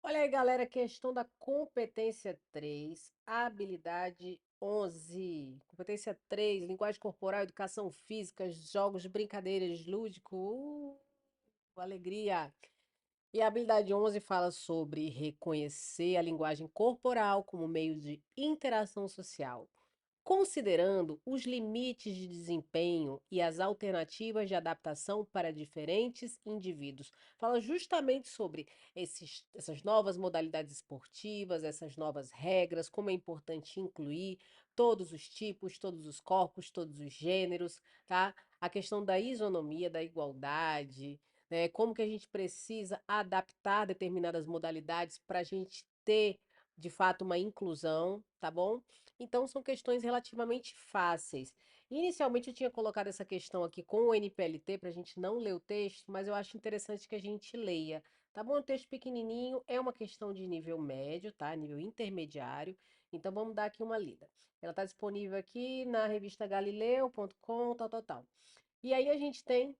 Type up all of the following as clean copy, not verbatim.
Olha aí, galera, questão da competência 3, habilidade 11. Competência 3, linguagem corporal, educação física, jogos, brincadeiras, lúdico, alegria. E a habilidade 11 fala sobre reconhecer a linguagem corporal como meio de interação social, considerando os limites de desempenho e as alternativas de adaptação para diferentes indivíduos. Fala justamente sobre essas novas modalidades esportivas, essas novas regras, como é importante incluir todos os tipos, todos os corpos, todos os gêneros, tá? A questão da isonomia, da igualdade, né? Como que a gente precisa adaptar determinadas modalidades para a gente ter, de fato, uma inclusão, tá bom? Então, são questões relativamente fáceis. Inicialmente, eu tinha colocado essa questão aqui com o NPLT para a gente não ler o texto, mas eu acho interessante que a gente leia. Tá bom? O texto pequenininho é uma questão de nível médio, tá? Nível intermediário. Então, vamos dar aqui uma lida. Ela está disponível aqui na revista galileu.com, tal, tal, tal. E aí a gente tem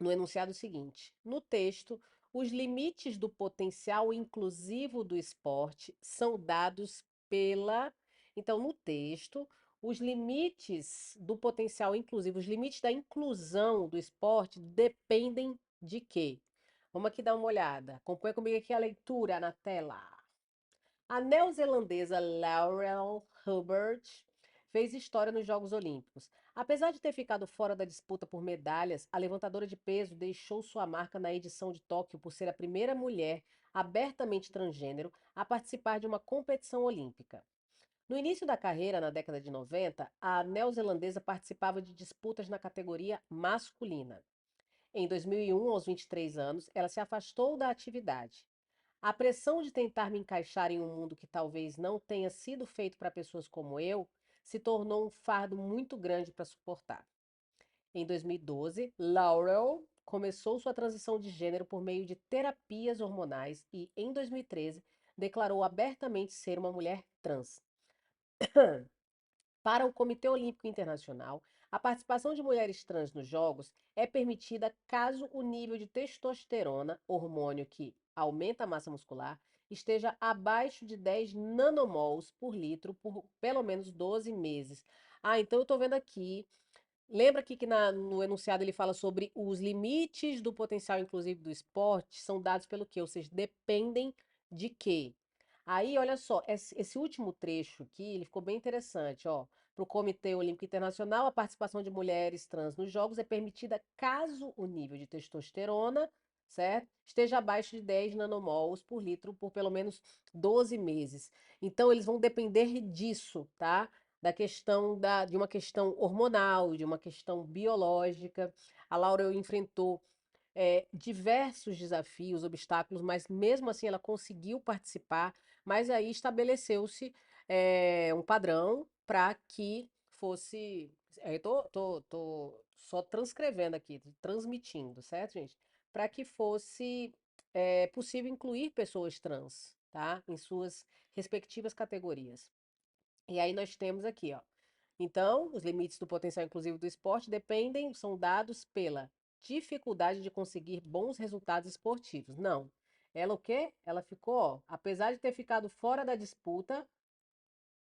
no enunciado seguinte: no texto, os limites do potencial inclusivo do esporte são dados pela. Então, no texto, os limites do potencial inclusivo, os limites da inclusão do esporte dependem de quê? Vamos aqui dar uma olhada. Acompanha comigo aqui a leitura na tela. A neozelandesa Laurel Hubbard fez história nos Jogos Olímpicos. Apesar de ter ficado fora da disputa por medalhas, a levantadora de peso deixou sua marca na edição de Tóquio por ser a primeira mulher abertamente transgênero a participar de uma competição olímpica. No início da carreira, na década de 90, a neozelandesa participava de disputas na categoria masculina. Em 2001, aos 23 anos, ela se afastou da atividade. A pressão de tentar me encaixar em um mundo que talvez não tenha sido feito para pessoas como eu se tornou um fardo muito grande para suportar. Em 2012, Laurel começou sua transição de gênero por meio de terapias hormonais e, em 2013, declarou abertamente ser uma mulher trans. Para o Comitê Olímpico Internacional, a participação de mulheres trans nos Jogos é permitida caso o nível de testosterona, hormônio que aumenta a massa muscular, esteja abaixo de 10 nanomols por litro por pelo menos 12 meses. Ah, então eu estou vendo aqui. Lembra aqui que no enunciado ele fala sobre os limites do potencial inclusive do esporte são dados pelo quê? Ou seja, dependem de quê? Aí, olha só, esse último trecho aqui, ele ficou bem interessante, ó. Para o Comitê Olímpico Internacional, a participação de mulheres trans nos Jogos é permitida caso o nível de testosterona, certo? Esteja abaixo de 10 nanomols por litro por pelo menos 12 meses. Então, eles vão depender disso, tá? Da questão de uma questão hormonal, de uma questão biológica. A Laura enfrentou diversos desafios, obstáculos, mas mesmo assim ela conseguiu participar, mas aí estabeleceu-se um padrão para que fosse. Tô só transcrevendo aqui, transmitindo, certo, gente? Para que fosse possível incluir pessoas trans, tá? Em suas respectivas categorias. E aí nós temos aqui, ó. Então, os limites do potencial inclusivo do esporte dependem, são dados pela dificuldade de conseguir bons resultados esportivos. Não. Ela o quê? Ela ficou, ó, apesar de ter ficado fora da disputa,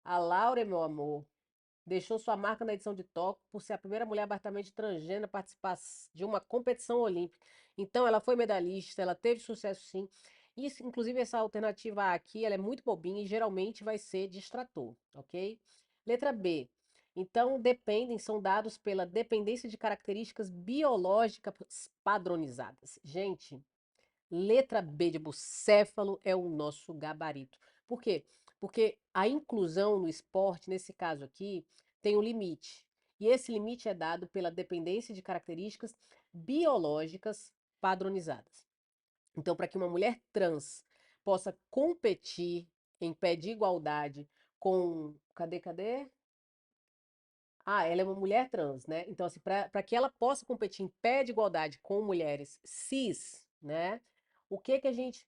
a Laura, meu amor, deixou sua marca na edição de Tóquio por ser a primeira mulher abertamente transgênero a participar de uma competição olímpica. Então, ela foi medalhista, ela teve sucesso sim. Isso, inclusive, essa alternativa A aqui, ela é muito bobinha e geralmente vai ser distrator, ok? Letra B. Então, dependem, são dados pela dependência de características biológicas padronizadas. Gente, letra B de bucéfalo é o nosso gabarito. Por quê? Porque a inclusão no esporte, nesse caso aqui, tem um limite. E esse limite é dado pela dependência de características biológicas padronizadas. Então, para que uma mulher trans possa competir em pé de igualdade com. Cadê? Ah, ela é uma mulher trans, né? Então, assim, para que ela possa competir em pé de igualdade com mulheres cis, né? O que que a gente.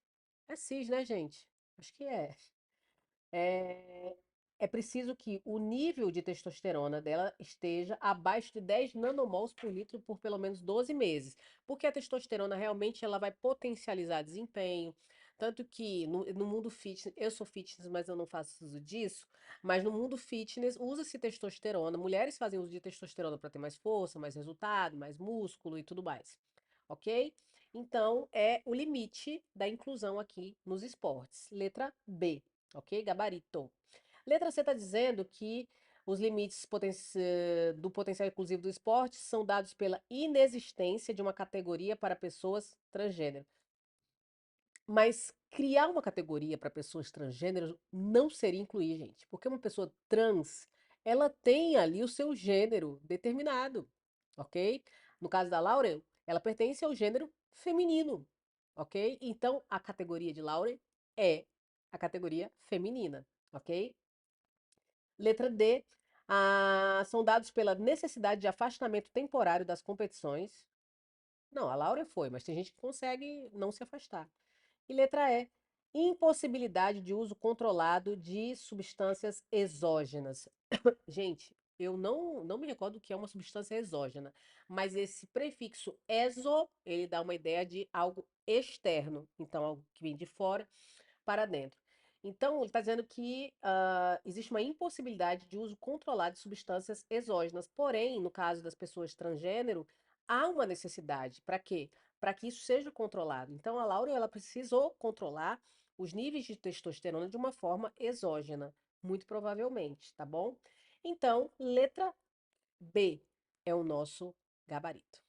É cis, né, gente? Acho que é. É, é preciso que o nível de testosterona dela esteja abaixo de 10 nanomols por litro por pelo menos 12 meses. Porque a testosterona realmente ela vai potencializar desempenho, Tanto que no mundo fitness, eu sou fitness, mas eu não faço uso disso, mas no mundo fitness usa-se testosterona. Mulheres fazem uso de testosterona para ter mais força, mais resultado, mais músculo e tudo mais. Ok? Então, é o limite da inclusão aqui nos esportes. Letra B, ok? Gabarito. Letra C está dizendo que os limites do potencial inclusivo do esporte são dados pela inexistência de uma categoria para pessoas transgênero. Mas criar uma categoria para pessoas transgêneros não seria incluir, gente, porque uma pessoa trans, ela tem ali o seu gênero determinado, ok? No caso da Laura, ela pertence ao gênero feminino, ok? Então, a categoria de Laura é a categoria feminina, ok? Letra D, são dados pela necessidade de afastamento temporário das competições. Não, a Laura foi, mas tem gente que consegue não se afastar. E letra E, impossibilidade de uso controlado de substâncias exógenas. Gente, eu não me recordo o que é uma substância exógena, mas esse prefixo exo, ele dá uma ideia de algo externo, então algo que vem de fora para dentro. Então, ele está dizendo que existe uma impossibilidade de uso controlado de substâncias exógenas. Porém, no caso das pessoas transgênero, há uma necessidade. Para quê? Para que isso seja controlado. Então, a Laura, ela precisou controlar os níveis de testosterona de uma forma exógena, muito provavelmente, tá bom? Então, letra B é o nosso gabarito.